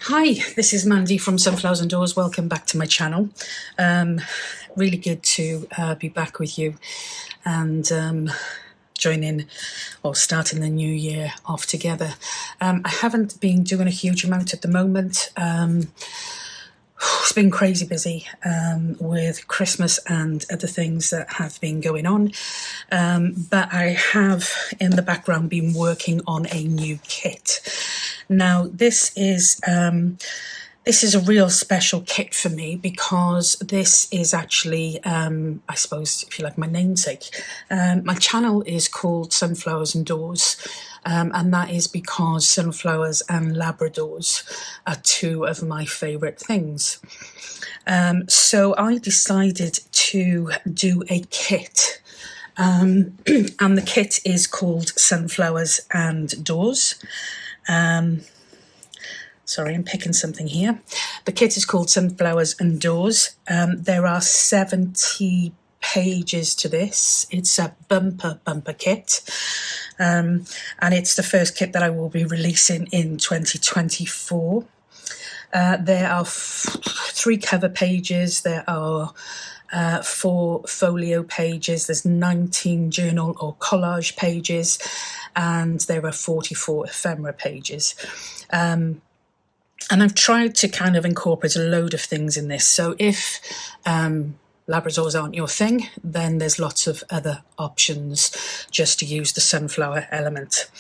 Hi, this is Mandy from Sunflowers and Doors. Welcome back to my channel. Really good to be back with you and joining or starting the new year off together. I haven't been doing a huge amount at the moment. It's been crazy busy with Christmas and other things that have been going on. But I have in the background been working on a new kit. Now, this is a real special kit for me because this is actually, I suppose, if you like, my namesake. My channel is called Sunflowers and Doors, and that is because sunflowers and Labradors are two of my favourite things. So I decided to do a kit, and the kit is called Sunflowers and Doors. Sorry, I'm picking something here. The kit is called Sunflowers and Doors. There are 70 pages to this. It's a bumper kit. And it's the first kit that I will be releasing in 2024. There are 3 cover pages. There are 4 folio pages. There's 19 journal or collage pages. And there are 44 ephemera pages. And I've tried to kind of incorporate a load of things in this. So if Labradors aren't your thing, then there's lots of other options just to use the sunflower element.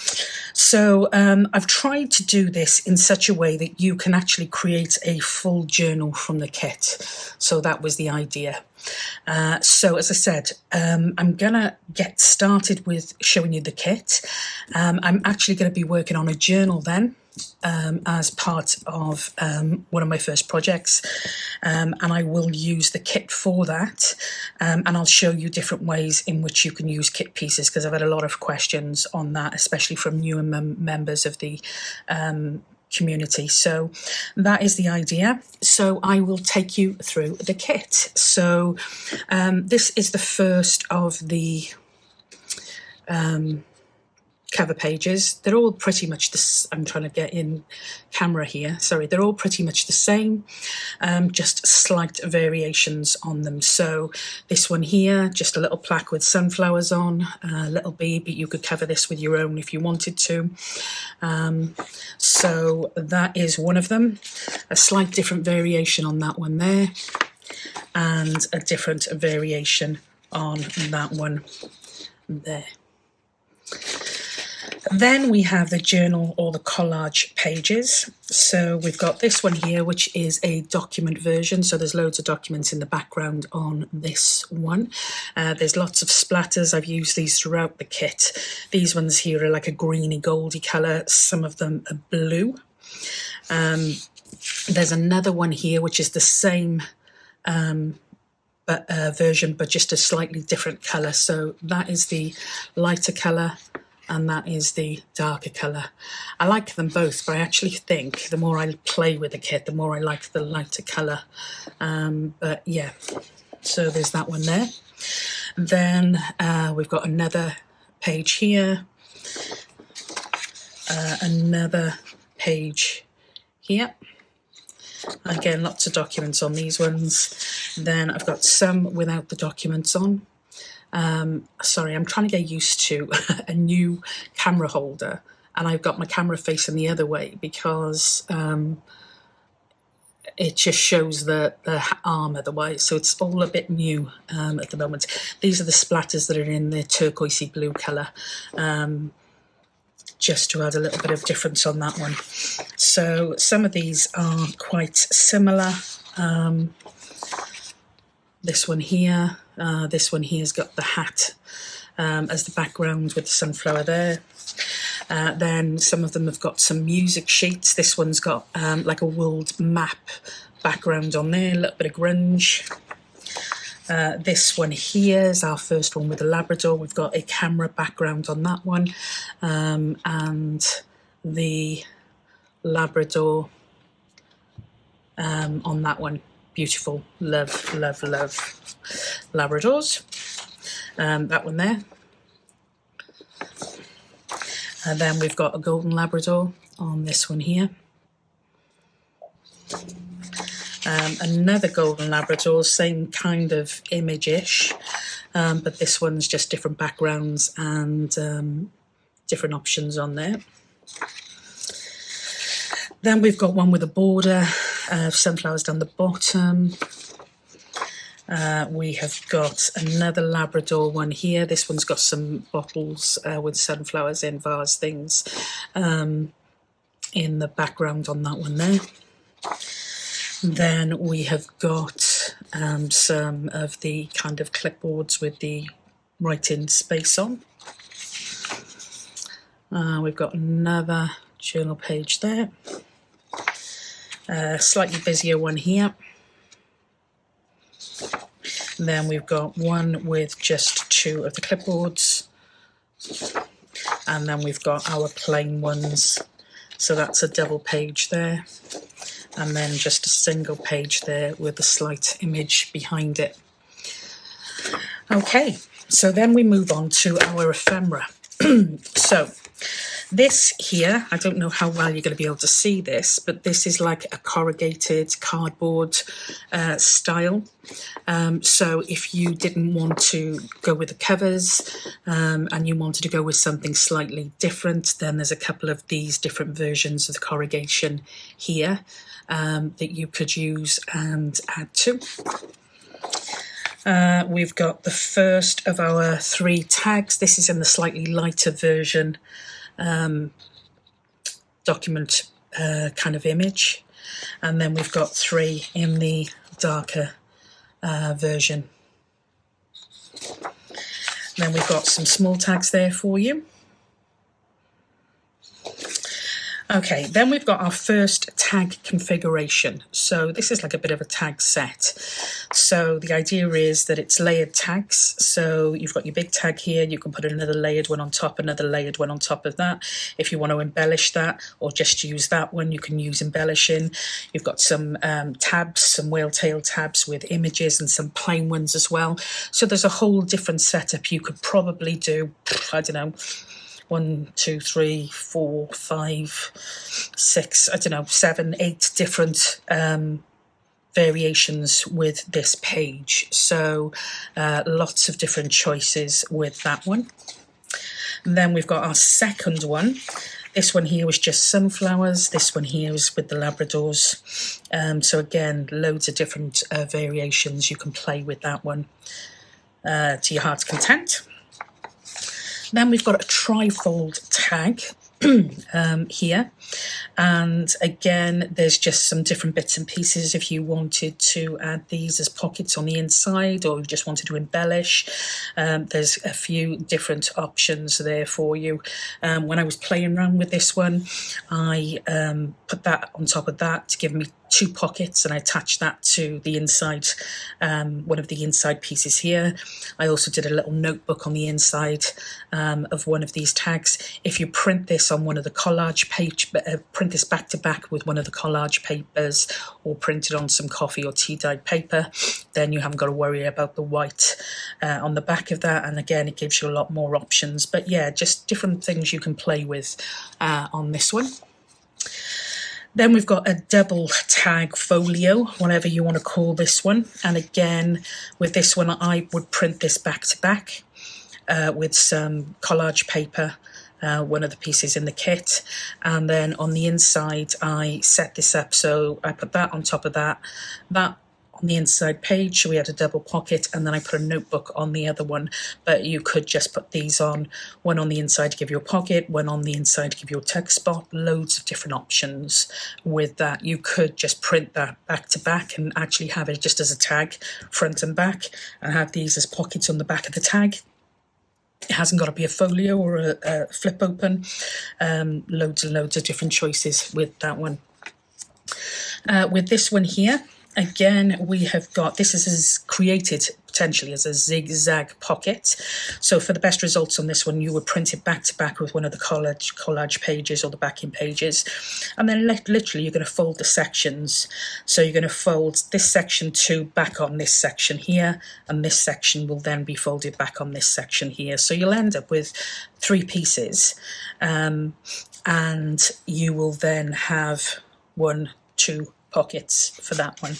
So I've tried to do this in such a way that you can actually create a full journal from the kit. So that was the idea. So as I said, I'm gonna get started with showing you the kit. I'm actually going to be working on a journal then as part of one of my first projects, and I will use the kit for that, and I'll show you different ways in which you can use kit pieces, because I've had a lot of questions on that, especially from newer members of the community. So that is the idea. So I will take you through the kit. So this is the first of the cover pages. They're all pretty much I'm trying to get in camera here. Sorry, they're all pretty much the same, just slight variations on them. So this one here, just a little plaque with sunflowers on, a little bee, but you could cover this with your own if you wanted to. So that is one of them. A slight different variation on that one there, and a different variation on that one there. Then we have the journal or the collage pages. So we've got this one here, which is a document version. So there's loads of documents in the background on this one. There's lots of splatters. I've used these throughout the kit. These ones here are like a greeny goldy colour. Some of them are blue. There's another one here, which is the same version, but just a slightly different colour. So that is the lighter colour, and that is the darker colour. I like them both, but I actually think the more I play with the kit, the more I like the lighter colour. But yeah, so there's that one there. Then we've got another page here, another page here. Again, lots of documents on these ones. Then I've got some without the documents on. Sorry, I'm trying to get used to a new camera holder, and I've got my camera facing the other way because it just shows the arm otherwise, so it's all a bit new at the moment. These are the splatters that are in the turquoisey blue colour, just to add a little bit of difference on that one. So some of these are quite similar. This one here's got the hat as the background with the sunflower there. Then some of them have got some music sheets. This one's got like a world map background on there, a little bit of grunge. This one here is our first one with the Labrador. We've got a camera background on that one, and the Labrador on that one. Beautiful, love, love, love Labradors. That one there. And then we've got a golden Labrador on this one here. Another golden Labrador, same kind of image-ish, but this one's just different backgrounds and different options on there. Then we've got one with a border of sunflowers down the bottom. We have got another Labrador one here. This one's got some bottles with sunflowers in, vase things in the background on that one there. Then we have got some of the kind of clipboards with the write-in space on. We've got another journal page there. Slightly busier one here. And then we've got one with just 2 of the clipboards. And then we've got our plain ones. So that's a double page there. And then just a single page there with a slight image behind it. Okay, so then we move on to our ephemera. So this here, I don't know how well you're going to be able to see this, but this is like a corrugated cardboard style. So if you didn't want to go with the covers and you wanted to go with something slightly different, then there's a couple of these different versions of the corrugation here that you could use and add to. We've got the first of our 3 tags. This is in the slightly lighter version document kind of image, and then we've got 3 in the darker version. Then we've got some small tags there for you. Okay, then we've got our first tag configuration. So this is like a bit of a tag set. So the idea is that it's layered tags. So you've got your big tag here, you can put another layered one on top, another layered one on top of that. If you want to embellish that or just use that one, you can use embellishing. You've got some tabs, some whale tail tabs with images and some plain ones as well. So there's a whole different setup. You could probably do, I don't know, 1, 2, 3, 4, 5, 6, I don't know, 7, 8 different variations with this page. So lots of different choices with that one. And then we've got our second one. This one here was just sunflowers. This one here is with the Labradors. So again, loads of different variations. You can play with that one to your heart's content. Then we've got a trifold tag here, and again there's just some different bits and pieces if you wanted to add these as pockets on the inside or you just wanted to embellish. There's a few different options there for you. When I was playing around with this one, I put that on top of that to give me 2 pockets, and I attached that to the inside, one of the inside pieces here. I also did a little notebook on the inside of one of these tags. If you print this on one of the collage page, print this back to back with one of the collage papers or print it on some coffee or tea dyed paper, then you haven't got to worry about the white on the back of that. And again, it gives you a lot more options. But yeah, just different things you can play with on this one. Then we've got a double tag folio, whatever you want to call this one. And again, with this one, I would print this back to back with some collage paper, one of the pieces in the kit. And then on the inside, I set this up. So I put that on top of that on the inside page, so we had a double pocket, and then I put a notebook on the other one. But you could just put these on, one on the inside to give you a pocket, one on the inside to give you a tuck spot. Loads of different options with that. You could just print that back to back and actually have it just as a tag, front and back, and have these as pockets on the back of the tag. It hasn't got to be a folio or a flip open. Loads and loads of different choices with that one. With this one here, again, we have got, this is created potentially as a zigzag pocket. So for the best results on this one, you would print it back to back with one of the collage pages or the backing pages. And then literally you're going to fold the sections. So you're going to fold this section to back on this section here, and this section will then be folded back on this section here. So you'll end up with 3 pieces, and you will then have 1, 2 pockets for that one.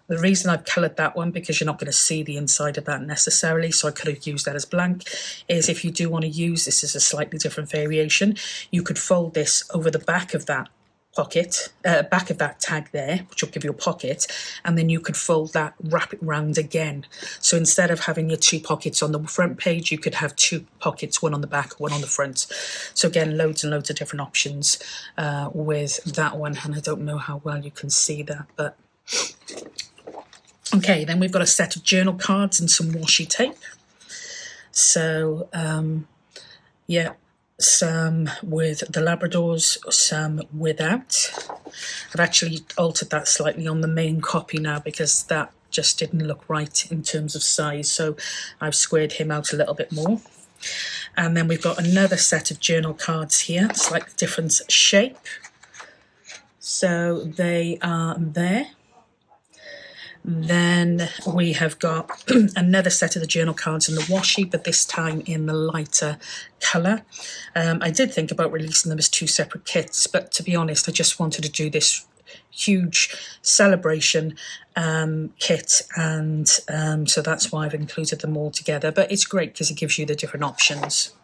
The reason I've coloured that one, because you're not going to see the inside of that necessarily, so I could have used that as blank, is if you do want to use this as a slightly different variation, you could fold this over the back of that pocket, back of that tag there, which will give you a pocket, and then you could fold that, wrap it round again. So instead of having your 2 pockets on the front page, you could have 2 pockets, one on the back, one on the front. So again, loads and loads of different options with that one, and I don't know how well you can see that, but... Okay, then we've got a set of journal cards and some washi tape. So, yeah, some with the Labradors, some without. I've actually altered that slightly on the main copy now because that just didn't look right in terms of size. So I've squared him out a little bit more. And then we've got another set of journal cards here, slightly different shape. So they are there. Then we have got another set of the journal cards in the washi, but this time in the lighter colour. I did think about releasing them as 2 separate kits, but to be honest, I just wanted to do this huge celebration kit, and so that's why I've included them all together. But it's great because it gives you the different options.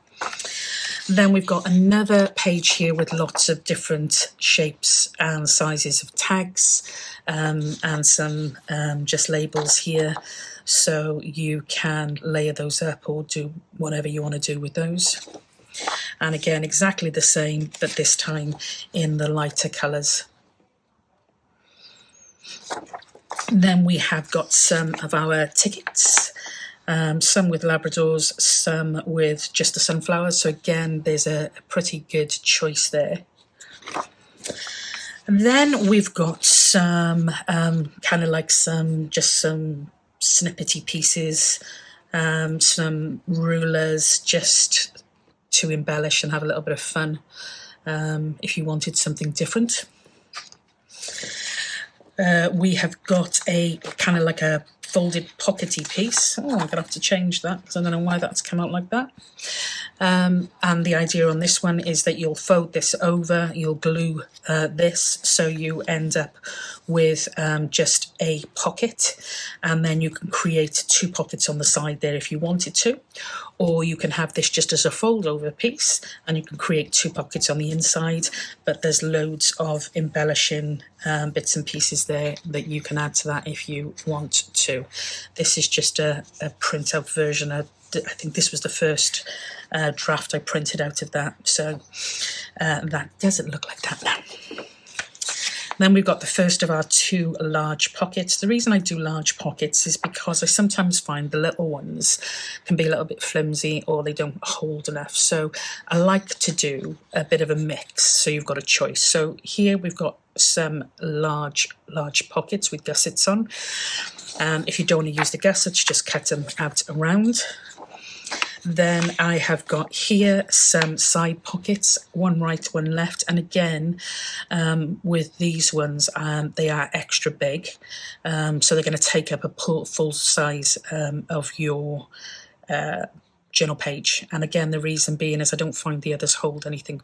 Then we've got another page here with lots of different shapes and sizes of tags, and some just labels here, so you can layer those up or do whatever you want to do with those. And again, exactly the same, but this time in the lighter colours. Then we have got some of our tickets. Some with Labradors, some with just the sunflowers. So again, there's a pretty good choice there. And then we've got some kind of like some snippety pieces, some rulers just to embellish and have a little bit of fun if you wanted something different. We have got a kind of like a folded pockety piece. Oh, I'm going to have to change that because I don't know why that's come out like that. And the idea on this one is that you'll fold this over, you'll glue this, so you end up with just a pocket, and then you can create 2 pockets on the side there if you wanted to, or you can have this just as a fold over piece and you can create 2 pockets on the inside, but there's loads of embellishing bits and pieces there that you can add to that if you want to. This is just a print-out version. I think this was the first draft I printed out of that, so that doesn't look like that now. Then we've got the first of our 2 large pockets. The reason I do large pockets is because I sometimes find the little ones can be a little bit flimsy or they don't hold enough. So I like to do a bit of a mix, so you've got a choice. So here we've got some large pockets with gussets on. If you don't want to use the gussets, just cut them out around. Then I have got here some side pockets, one right, one left. And again, with these ones, they are extra big. So they're going to take up a full size of your journal page. And again, the reason being is I don't find the others hold anything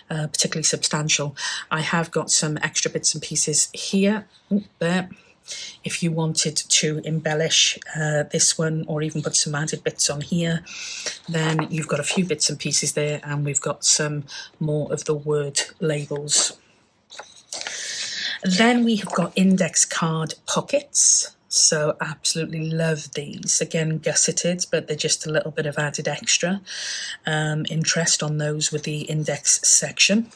particularly substantial. I have got some extra bits and pieces here, there. If you wanted to embellish this one or even put some added bits on here, then you've got a few bits and pieces there, and we've got some more of the word labels. Then we have got index card pockets. So absolutely love these. Again, gusseted, but they're just a little bit of added extra interest on those with the index section.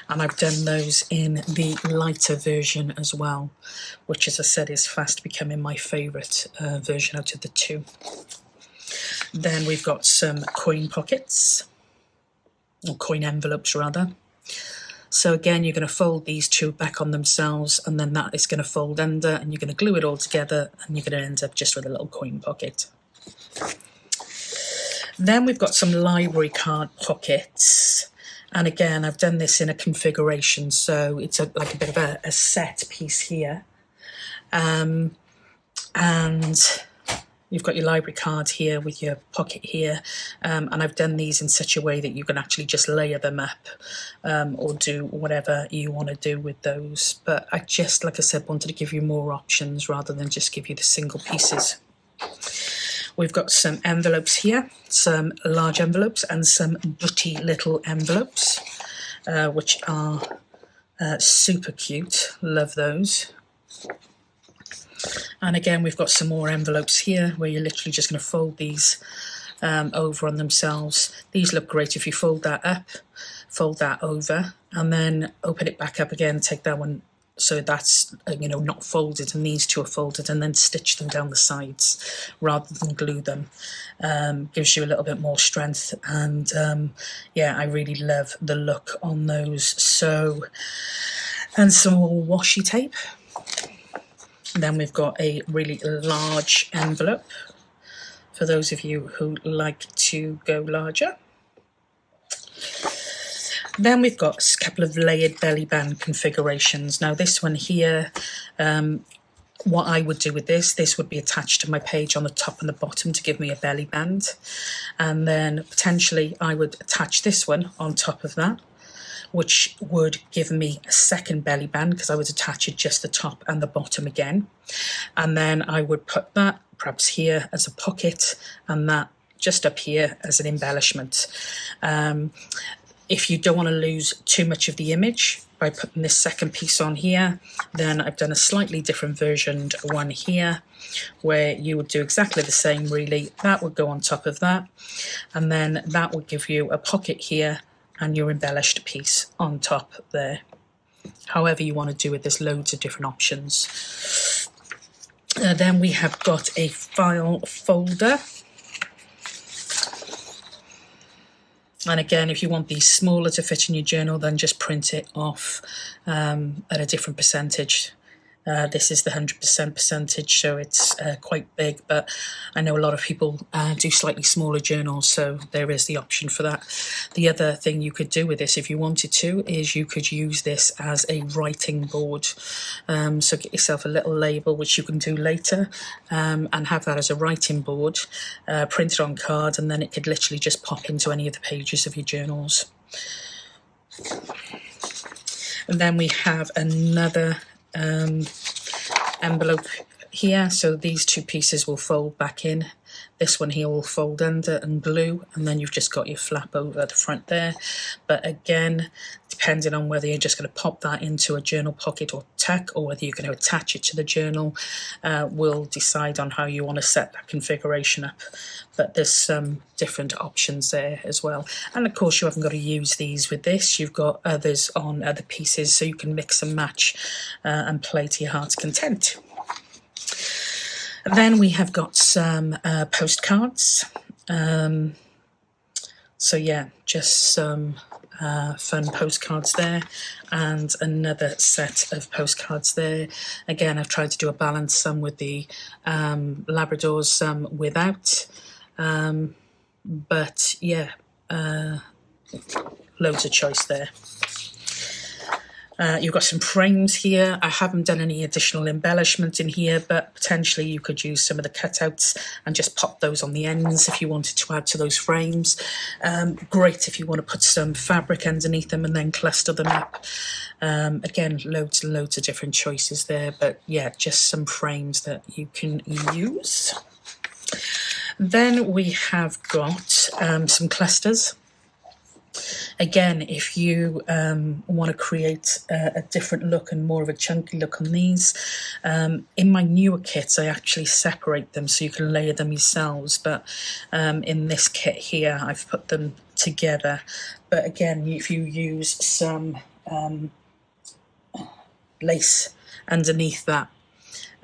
And I've done those in the lighter version as well, which, as I said, is fast becoming my favourite version out of the 2. Then we've got some coin pockets, or coin envelopes rather. So again, you're going to fold these 2 back on themselves, and then that is going to fold under, and you're going to glue it all together, and you're going to end up just with a little coin pocket. Then we've got some library card pockets. And again, I've done this in a configuration, so it's like a bit of a set piece here. And you've got your library card here with your pocket here, and I've done these in such a way that you can actually just layer them up, or do whatever you want to do with those. But I just, like I said, wanted to give you more options rather than just give you the single pieces. We've got some envelopes here, some large envelopes and some butty little envelopes, which are super cute. Love those. And again, we've got some more envelopes here where you're literally just going to fold these over on themselves. These look great if you fold that up, fold that over, and then open it back up again, take that one so that's, you know, not folded, and these two are folded, and then stitch them down the sides rather than glue them. Gives you a little bit more strength, and yeah, I really love the look on those. So, and some more washi tape. And then we've got a really large envelope for those of you who like to go larger. Then we've got a couple of layered belly band configurations. Now this one here, what I would do with this would be attached to my page on the top and the bottom to give me a belly band. And then potentially I would attach this one on top of that, which would give me a second belly band because I would attach it just the top and the bottom again. And then I would put that perhaps here as a pocket and that just up here as an embellishment. If you don't want to lose too much of the image by putting this second piece on here, then I've done a slightly different versioned one here where you would do exactly the same really. That would go on top of that, and then that would give you a pocket here and your embellished piece on top there. However you want to do it, there's loads of different options. Then we have got a file folder. And again, if you want these smaller to fit in your journal, then just print it off at a different percentage. This is the 100% percentage, so it's quite big, but I know a lot of people do slightly smaller journals, so there is the option for that. The other thing you could do with this, if you wanted to, is you could use this as a writing board. So get yourself a little label, which you can do later, and have that as a writing board, print it on card, and then it could literally just pop into any of the pages of your journals. And then we have another envelope here, so these two pieces will fold back in. This one here will fold under and glue, and then you've just got your flap over the front there. But again, depending on whether you're just going to pop that into a journal pocket or tuck, or whether you're going to attach it to the journal, will decide on how you want to set that configuration up. But there's some different options there as well. And of course, you haven't got to use these with this. You've got others on other pieces, so you can mix and match and play to your heart's content. Then we have got some postcards. So yeah, just some fun postcards there, and another set of postcards there. Again, I've tried to do a balance, some with the Labradors, some without. But yeah, loads of choice there. You've got some frames here. I haven't done any additional embellishment in here, but potentially you could use some of the cutouts and just pop those on the ends if you wanted to add to those frames. Great if you want to put some fabric underneath them and then cluster them up. Again, loads and loads of different choices there, but yeah, just some frames that you can use. Then we have got some clusters. Again, if you want to create a different look and more of a chunky look on these, in my newer kits I actually separate them so you can layer them yourselves, but in this kit here I've put them together. But again, if you use some lace underneath that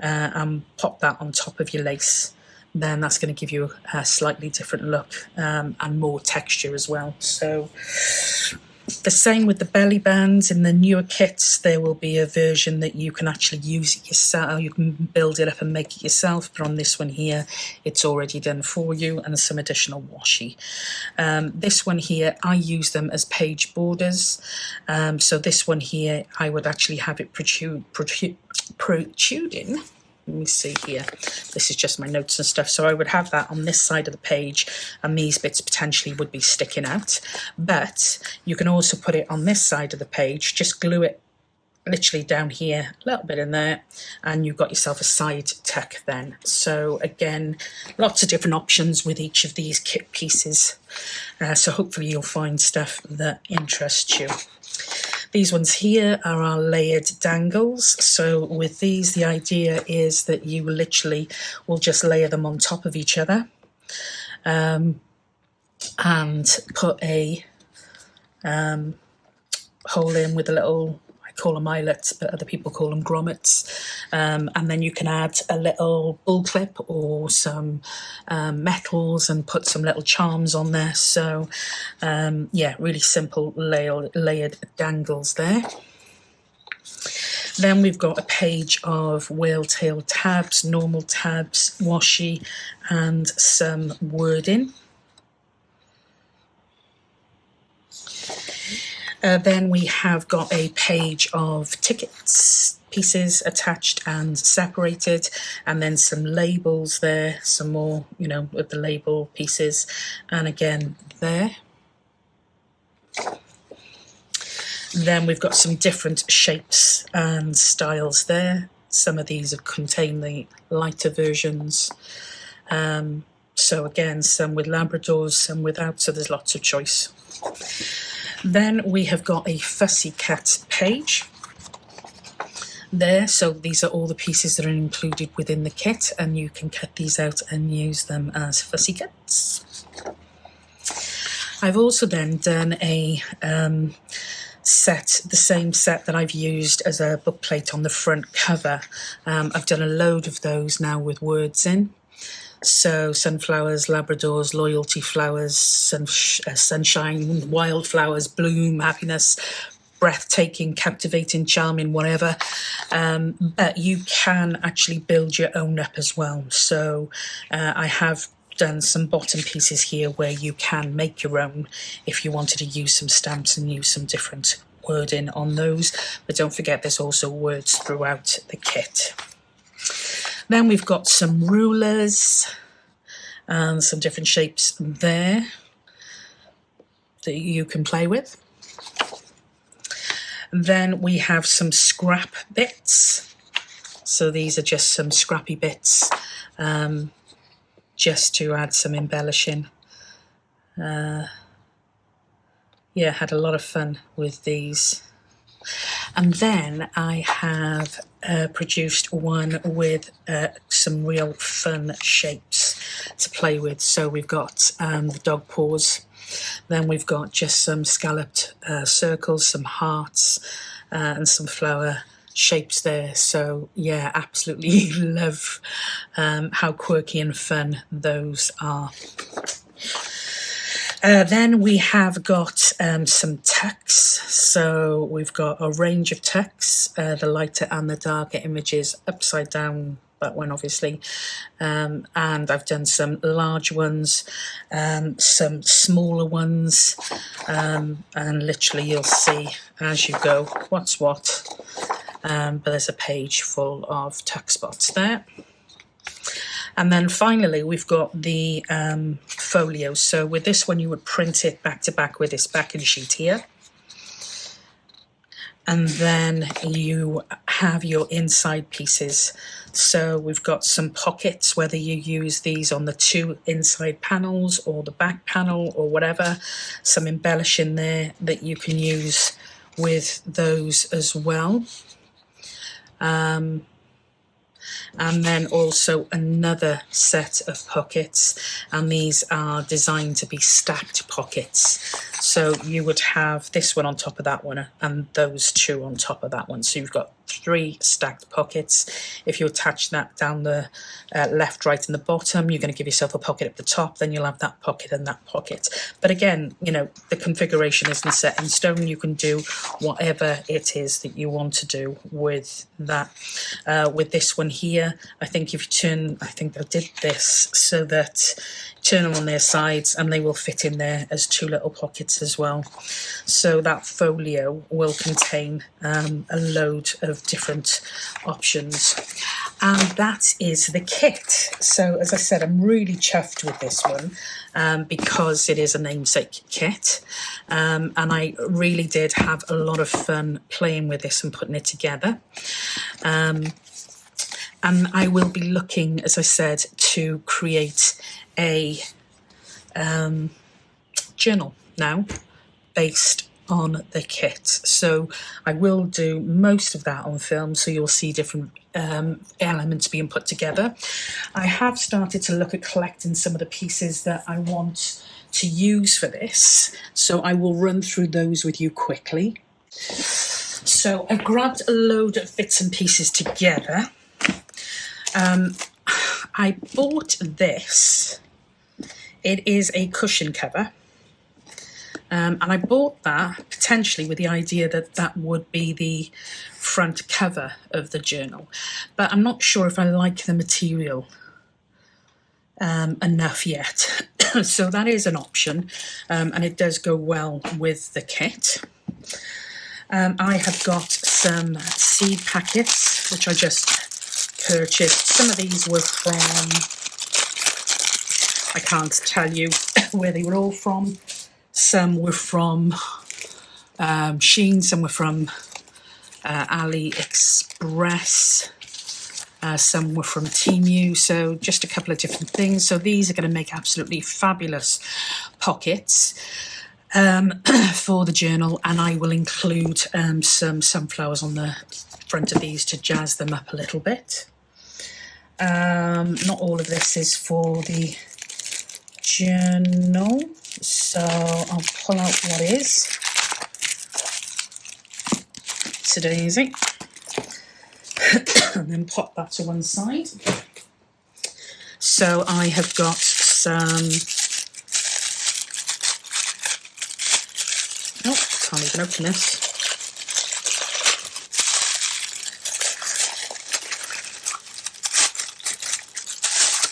and pop that on top of your lace, then that's going to give you a slightly different look and more texture as well. So the same with the belly bands. In the newer kits, there will be a version that you can actually use it yourself. You can build it up and make it yourself, but on this one here, it's already done for you, and some additional washi. This one here, I use them as page borders. So this one here, I would actually have it protruding let me see here, this is just my notes and stuff, so I would have that on this side of the page, and these bits potentially would be sticking out. But you can also put it on this side of the page, just glue it literally down here, a little bit in there, and you've got yourself a side tuck then. So again, lots of different options with each of these kit pieces, so hopefully you'll find stuff that interests you. These ones here are our layered dangles. So with these, the idea is that you literally will just layer them on top of each other, and put a hole in with a little, I call them eyelets, but other people call them grommets, and then you can add a little bull clip or some metals and put some little charms on there. So yeah, really simple layered dangles there. Then we've got a page of whale tail tabs, normal tabs, washi, and some wording. Then we have got a page of tickets, pieces attached and separated, and then some labels there, some more, you know, with the label pieces, and again there. Then we've got some different shapes and styles there. Some of these have contained the lighter versions. So again, some with Labradors, some without, so there's lots of choice. Then we have got a fussy cut page there. So these are all the pieces that are included within the kit, and you can cut these out and use them as fussy cuts. I've also then done a set, the same set that I've used as a book plate on the front cover. I've done a load of those now with words in. So sunflowers, Labradors, loyalty flowers, sunshine, wildflowers, bloom, happiness, breathtaking, captivating, charming, whatever. But you can actually build your own up as well. So I have done some bottom pieces here where you can make your own if you wanted to use some stamps and use some different wording on those. But don't forget, there's also words throughout the kit. Then we've got some rulers and some different shapes there that you can play with. Then we have some scrap bits. So these are just some scrappy bits, just to add some embellishing. Yeah, had a lot of fun with these. And then I have produced one with some real fun shapes to play with. So we've got the dog paws, then we've got just some scalloped circles, some hearts, and some flower shapes there. So yeah, absolutely love how quirky and fun those are. Then we have got some tucks. So we've got a range of tucks, the lighter and the darker images, upside down, that one obviously. And I've done some large ones, some smaller ones, and literally you'll see as you go what's what. But there's a page full of tuck spots there. And then finally, we've got the folio. So with this one, you would print it back to back with this backing sheet here. And then you have your inside pieces. So we've got some pockets, whether you use these on the two inside panels or the back panel or whatever. Some embellishing there that you can use with those as well. And then also another set of pockets, and these are designed to be stacked pockets. So you would have this one on top of that one and those two on top of that one. So you've got 3 stacked pockets. If you attach that down the left, right and the bottom, you're going to give yourself a pocket at the top, then you'll have that pocket and that pocket. But again, you know, the configuration isn't set in stone. You can do whatever it is that you want to do with that. With this one here, I think if you turn, I think I did this so that turn them on their sides and they will fit in there as 2 little pockets as well. So that folio will contain a load of different options. And that is the kit. So as I said, I'm really chuffed with this one because it is a namesake kit. And I really did have a lot of fun playing with this and putting it together. And I will be looking, as I said, to create a journal now based on the kit. So I will do most of that on film, so you'll see different elements being put together. I have started to look at collecting some of the pieces that I want to use for this, so I will run through those with you quickly. So I grabbed a load of bits and pieces together. I bought this. It is a cushion cover. And I bought that potentially with the idea that that would be the front cover of the journal. But I'm not sure if I like the material enough yet. So that is an option, and it does go well with the kit. I have got some seed packets, which I just purchased. Some of these were from, I can't tell you where they were all from. Some were from Shein, some were from AliExpress, some were from Temu, so just a couple of different things. So these are going to make absolutely fabulous pockets for the journal, and I will include some sunflowers on the front of these to jazz them up a little bit. Not all of this is for the journal, so I'll pull out what is. It's a daisy. And then pop that to one side. So I have got some, oh, can't even open this.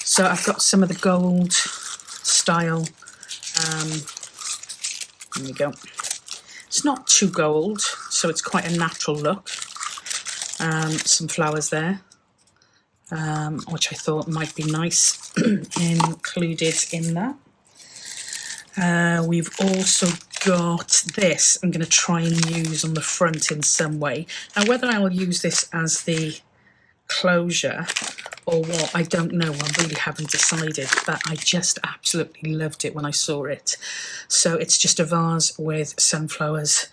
So I've got some of the gold style, there we go. It's not too gold, so it's quite a natural look. Some flowers there, which I thought might be nice included in that. We've also got this I'm going to try and use on the front in some way. Now, whether I will use this as the closure or what, I don't know. I really haven't decided, but I just absolutely loved it when I saw it. So it's just a vase with sunflowers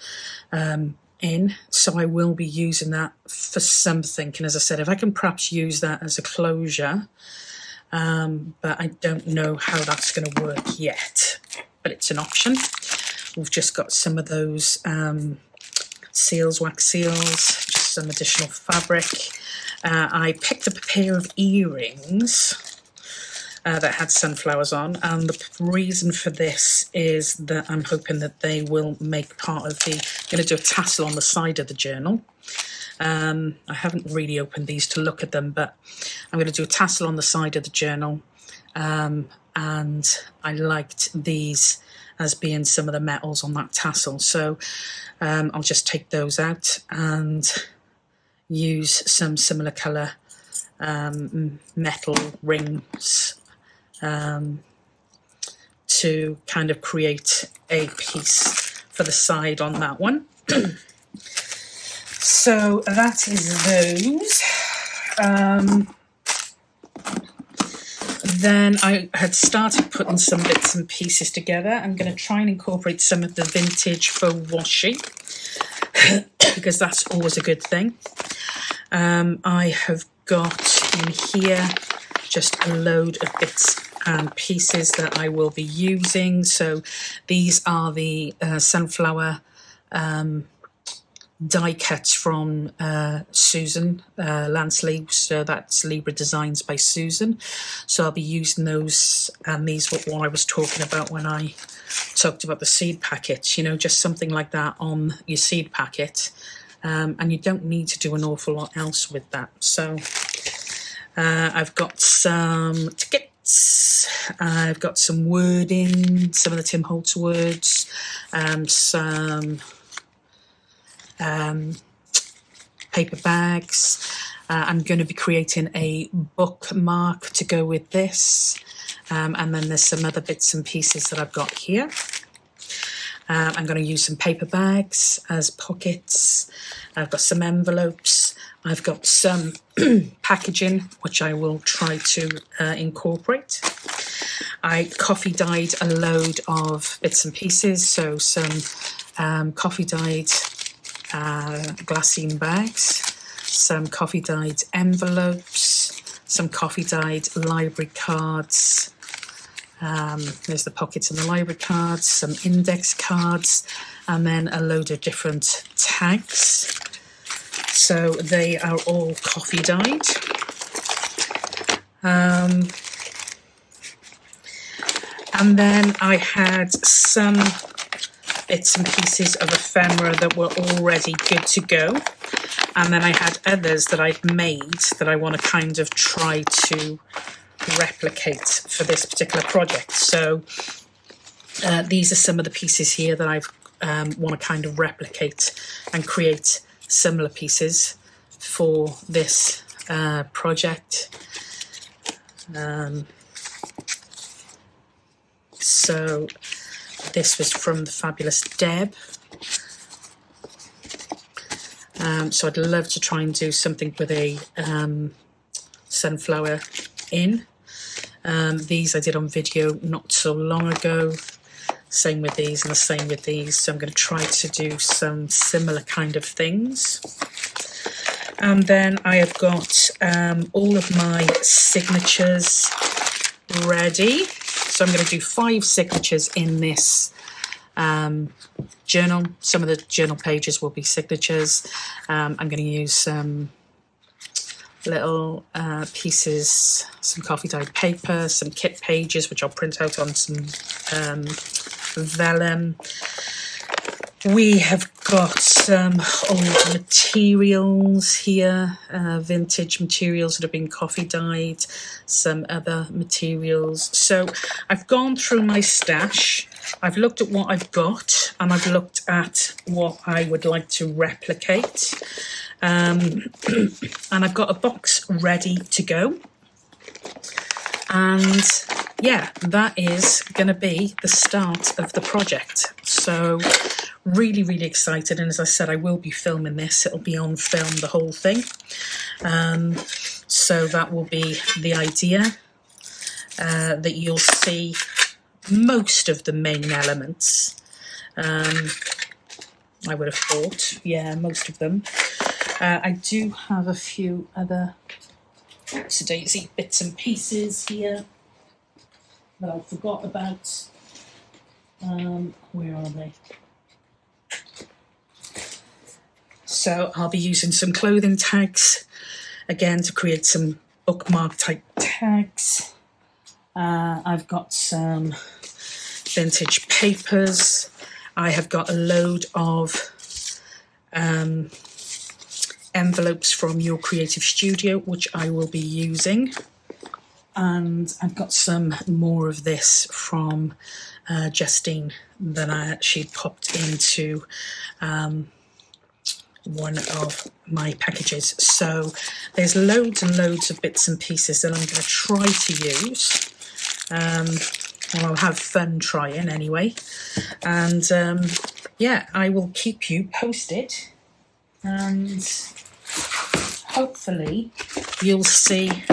in, so I will be using that for something. And as I said, if I can perhaps use that as a closure, but I don't know how that's going to work yet, but it's an option. We've just got some of those seals, wax seals, just some additional fabric. I picked up a pair of earrings that had sunflowers on, and the reason for this is that I'm hoping that they will make part of the, I'm going to do a tassel on the side of the journal. I haven't really opened these to look at them, but I'm going to do a tassel on the side of the journal, and I liked these as being some of the metals on that tassel, so I'll just take those out and use some similar colour metal rings to kind of create a piece for the side on that one. So that is those. Then I had started putting some bits and pieces together. I'm going to try and incorporate some of the vintage faux washi because that's always a good thing. I have got in here just a load of bits and pieces that I will be using. So these are the sunflower die cuts from Susan Lansley, so that's Libra Designs by Susan. So I'll be using those, and these were what I was talking about when I talked about the seed packets, you know, just something like that on your seed packet, and you don't need to do an awful lot else with that. So I've got some tickets, I've got some wording, some of the Tim Holtz words, some paper bags. I'm going to be creating a bookmark to go with this, and then there's some other bits and pieces that I've got here. I'm going to use some paper bags as pockets. I've got some envelopes. I've got some packaging, which I will try to incorporate. I coffee dyed a load of bits and pieces, so some coffee dyed glassine bags, some coffee dyed envelopes, some coffee dyed library cards. There's the pockets and the library cards, some index cards, and then a load of different tags. So they are all coffee dyed. And then I had some bits and pieces of ephemera that were already good to go. And then I had others that I've made that I want to kind of try to replicate for this particular project. So these are some of the pieces here that I want to kind of replicate and create similar pieces for this project. So this was from the fabulous Deb. So I'd love to try and do something with a sunflower in. These I did on video not so long ago. Same with these and the same with these. So I'm going to try to do some similar kind of things. And then I have got all of my signatures ready. So I'm going to do 5 signatures in this journal. Some of the journal pages will be signatures. I'm going to use some little pieces, some coffee dyed paper, some kit pages, which I'll print out on some vellum. We have got some old materials here, vintage materials that have been coffee dyed, some other materials. So I've gone through my stash, I've looked at what I've got, and I've looked at what I would like to replicate. And I've got a box ready to go. And yeah, that is going to be the start of the project. So really, really excited. And as I said, I will be filming this. It'll be on film, the whole thing. So that will be the idea, that you'll see most of the main elements. I would have thought, yeah, most of them. I do have a few other daisy bits and pieces here that I forgot about. Where are they? So I'll be using some clothing tags again to create some bookmark type tags. I've got some vintage papers. I have got a load of envelopes from Your Creative Studio, which I will be using. And I've got some more of this from Justine that she popped into one of my packages. So there's loads and loads of bits and pieces that I'm going to try to use. And I'll have fun trying anyway. And yeah, I will keep you posted. And hopefully you'll see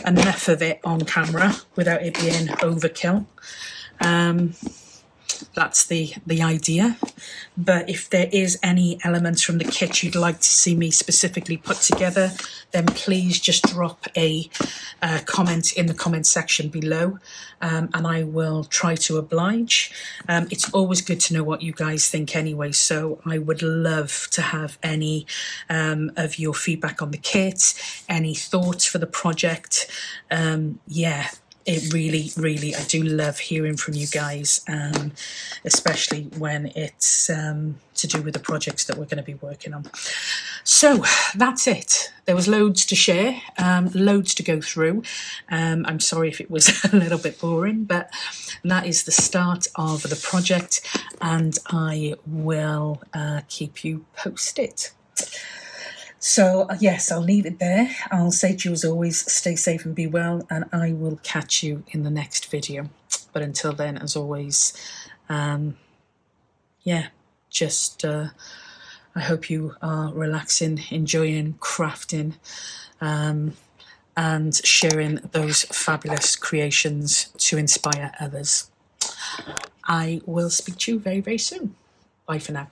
enough of it on camera without it being overkill. That's the idea. But if there is any elements from the kit you'd like to see me specifically put together, then please just drop a comment in the comment section below, and I will try to oblige. It's always good to know what you guys think anyway, so I would love to have any of your feedback on the kit, any thoughts for the project. Yeah, it really, really, I do love hearing from you guys, especially when it's to do with the projects that we're going to be working on. So that's it. There was loads to share, loads to go through. I'm sorry if it was a little bit boring, but that is the start of the project, and I will keep you posted. So yes, I'll leave it there. I'll say to you as always, stay safe and be well, and I will catch you in the next video. But until then, as always, yeah, just I hope you are relaxing, enjoying crafting, and sharing those fabulous creations to inspire others. I will speak to you very, very soon. Bye for now.